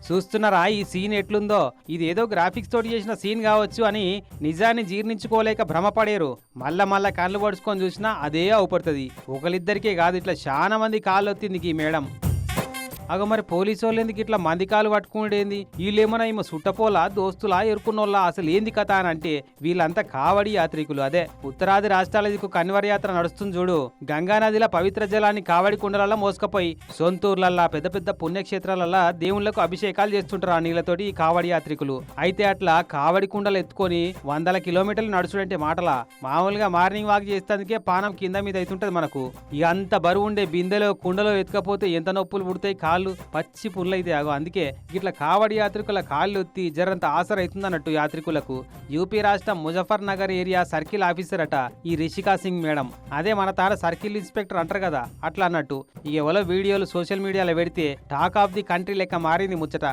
చూస్తున్నారా ఈ సీన్ ఎట్లుందో? ఇదేదో గ్రాఫిక్స్ తోటి చేసిన సీన్ కావచ్చు అని నిజాన్ని జీర్ణించుకోలేక భ్రమపడేరు. మళ్ళా కళ్ళు పడుచుకొని చూసినా అదే అవుపడుతుంది. ఒకరిద్దరికే కాదు, ఇట్లా చాలా మంది కాళ్ళు వచ్చింది ఈ మేడం. అగ మరి పోలీసు వాళ్ళు ఎందుకు ఇట్లా మంది కాలు పట్టుకుంటేంది? వీళ్ళేమన్నా ఈమె సుట్టపోలా దోస్తులా ఎరుకున్నోళ్ళ? అసలు ఏంది కథ అని అంటే వీళ్ళంతా కావడి యాత్రికులు. అదే ఉత్తరాది రాష్ట్రాల దిక్కు కన్వర్ యాత్ర నడుస్తుంది చూడు. గంగా నదిలో పవిత్ర జలాన్ని కావడి కుండలల్లో మోసుకపోయి సొంతూర్లల్లా పెద్ద పెద్ద పుణ్యక్షేత్రాలల్లా దేవుళ్లకు అభిషేకాలు చేస్తుంటారు ఆ నీళ్లతోటి ఈ కావడి యాత్రికులు. అయితే అట్లా కావడి కుండలు ఎత్తుకొని 100 కిలోమీటర్లు నడుచుడంటే మాటలా? మామూలుగా మార్నింగ్ వాక్ చేసేందుకే పానం కింద మీద అవుతుంటది మనకు. ఇక అంత బరువు ఉండే బిందెలో కుండలో ఎత్తుకపోతే ఎంత నొప్పులు పుడతాయి, కాళ్ళు పచ్చి పుల్లైతే. ఆగో అందుకే ఇట్లా కావడి యాత్రికుల కాళ్ళు ఎత్తి జరంత ఆసర అవుతుందన్నట్టు యాత్రికులకు. యూపీ రాష్ట్రం Muzaffar Nagar area circle officer అట ఈ రిషికా సింగ్ మేడం. అదే మన తార సర్కిల్ ఇన్స్పెక్టర్ అంటారు కదా, అట్లా అన్నట్టు. ఇక ఎవరో వీడియోలు సోషల్ మీడియాలో పెడితే టాక్ ఆఫ్ ది కంట్రీ లెక్క మారింది ముచ్చట.